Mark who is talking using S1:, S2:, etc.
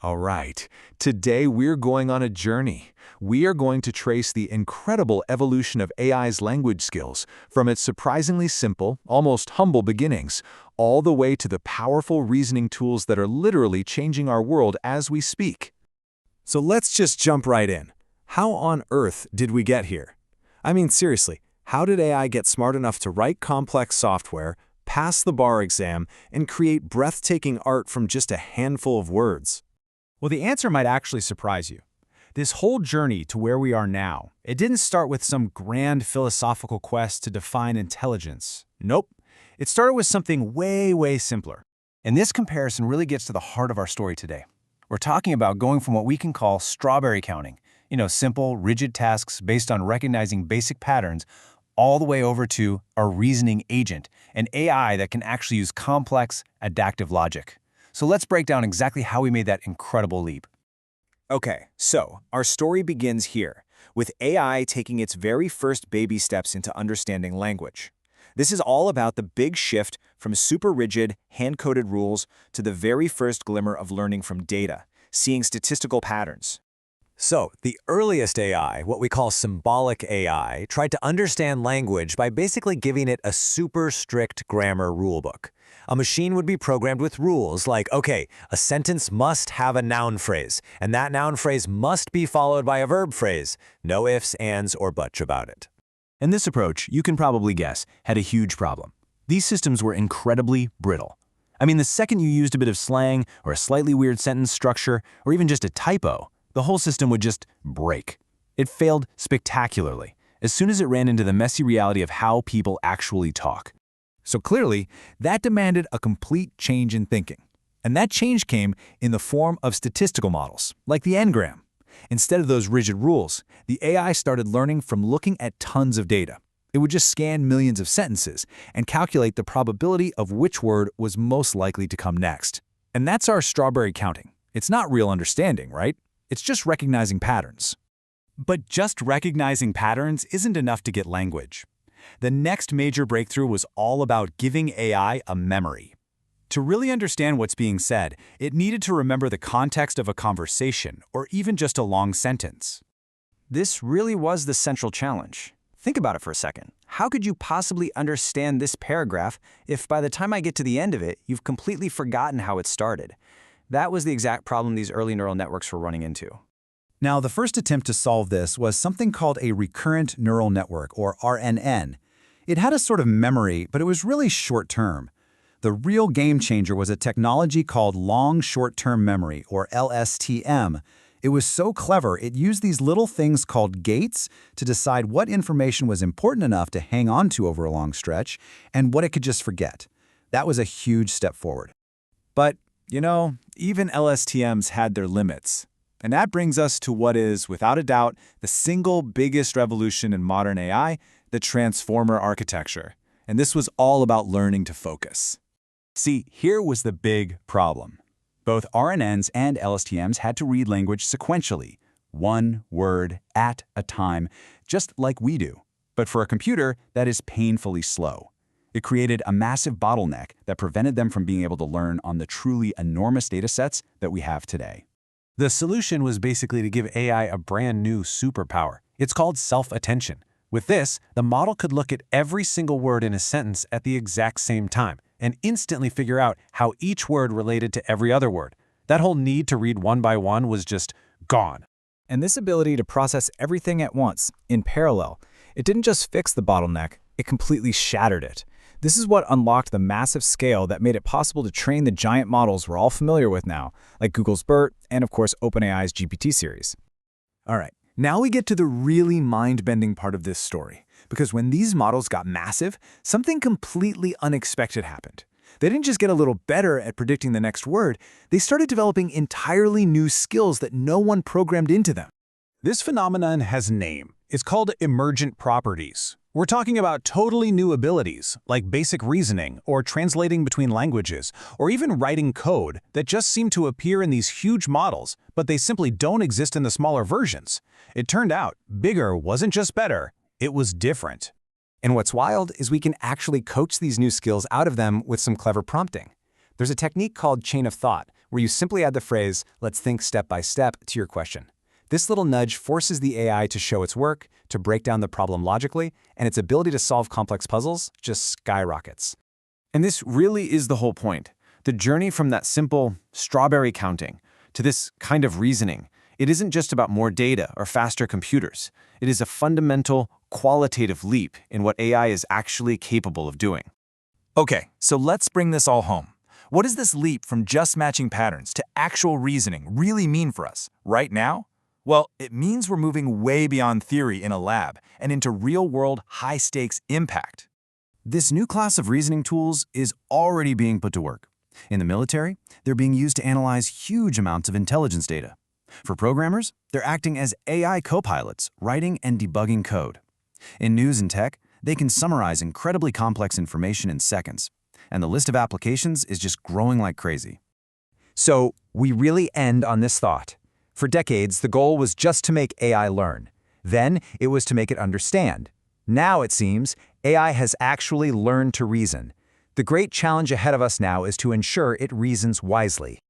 S1: All right, today we're going on a journey. We are going to trace the incredible evolution of AI's language skills, from its surprisingly simple, almost humble beginnings, all the way to the powerful reasoning tools that are literally changing our world as we speak.
S2: So let's just jump right in. How on earth did we get here? I mean, seriously, how did AI get smart enough to write complex software, pass the bar exam, and create breathtaking art from just a handful of words?
S3: Well, the answer might actually surprise you. This whole journey to where we are now, it didn't start with some grand philosophical quest to define intelligence. Nope. It started with something way simpler. And this comparison really gets to the heart of our story today. We're talking about going from what we can call strawberry counting, simple, rigid tasks based on recognizing basic patterns, all the way over to a reasoning agent, an AI that can actually use complex, adaptive logic. So let's break down exactly how we made that incredible leap.
S2: Okay, so our story begins here, with AI taking its very first baby steps into understanding language. This is all about the big shift from super rigid, hand-coded rules to the very first glimmer of learning from data, seeing statistical patterns. So, the earliest AI, what we call symbolic AI, tried to understand language by basically giving it a super strict grammar rulebook. A machine would be programmed with rules like, okay, a sentence must have a noun phrase, and that noun phrase must be followed by a verb phrase. No ifs, ands, or buts about it.
S3: And this approach, you can probably guess, had a huge problem. These systems were incredibly brittle. I mean, the second you used a bit of slang, or a slightly weird sentence structure, or even just a typo, the whole system would just break. It failed spectacularly, as soon as it ran into the messy reality of how people actually talk.
S1: So clearly, that demanded a complete change in thinking. And that change came in the form of statistical models, like the n-gram. Instead of those rigid rules, the AI started learning from looking at tons of data. It would just scan millions of sentences and calculate the probability of which word was most likely to come next. And that's our strawberry counting. It's not real understanding, right? It's just recognizing patterns.
S3: But just recognizing patterns isn't enough to get language. The next major breakthrough was all about giving AI a memory. To really understand what's being said, it needed to remember the context of a conversation or even just a long sentence.
S4: This really was the central challenge. Think about it for a second. How could you possibly understand this paragraph if by the time I get to the end of it, you've completely forgotten how it started? That was the exact problem these early neural networks were running into.
S3: Now, the first attempt to solve this was something called a recurrent neural network, or RNN. It had a sort of memory, but it was really short-term. The real game changer was a technology called long short-term memory, or LSTM. It was so clever, it used these little things called gates to decide what information was important enough to hang on to over a long stretch and what it could just forget. That was a huge step forward.
S2: But, even LSTMs had their limits. And that brings us to what is, without a doubt, the single biggest revolution in modern AI, the transformer architecture. And this was all about learning to focus.
S3: See, here was the big problem. Both RNNs and LSTMs had to read language sequentially, one word at a time, just like we do. But for a computer, that is painfully slow. It created a massive bottleneck that prevented them from being able to learn on the truly enormous data sets that we have today. The solution was basically to give AI a brand new superpower. It's called self-attention. With this, the model could look at every single word in a sentence at the exact same time and instantly figure out how each word related to every other word. That whole need to read one by one was just gone.
S5: And this ability to process everything at once, in parallel, it didn't just fix the bottleneck, it completely shattered it. This is what unlocked the massive scale that made it possible to train the giant models we're all familiar with now, like Google's BERT and, of course, OpenAI's GPT series.
S1: All right, now we get to the really mind-bending part of this story. Because when these models got massive, something completely unexpected happened. They didn't just get a little better at predicting the next word, they started developing entirely new skills that no one programmed into them.
S3: This phenomenon has a name. It's called emergent properties. We're talking about totally new abilities, like basic reasoning, or translating between languages, or even writing code that just seem to appear in these huge models, but they simply don't exist in the smaller versions. It turned out, bigger wasn't just better, it was different.
S4: And what's wild is we can actually coach these new skills out of them with some clever prompting. There's a technique called chain of thought, where you simply add the phrase, "let's think step by step," to your question. This little nudge forces the AI to show its work, to break down the problem logically, and its ability to solve complex puzzles just skyrockets. And this really is the whole point. The journey from that simple strawberry counting to this kind of reasoning, it isn't just about more data or faster computers. It is a fundamental, qualitative leap in what AI is actually capable of doing.
S1: Okay, so let's bring this all home. What does this leap from just matching patterns to actual reasoning really mean for us, right now? Well, it means we're moving way beyond theory in a lab and into real-world, high-stakes impact.
S3: This new class of reasoning tools is already being put to work. In the military, they're being used to analyze huge amounts of intelligence data. For programmers, they're acting as AI co-pilots, writing and debugging code. In news and tech, they can summarize incredibly complex information in seconds. And the list of applications is just growing like crazy.
S4: So, we really end on this thought. For decades, the goal was just to make AI learn. Then, it was to make it understand. Now, it seems, AI has actually learned to reason. The great challenge ahead of us now is to ensure it reasons wisely.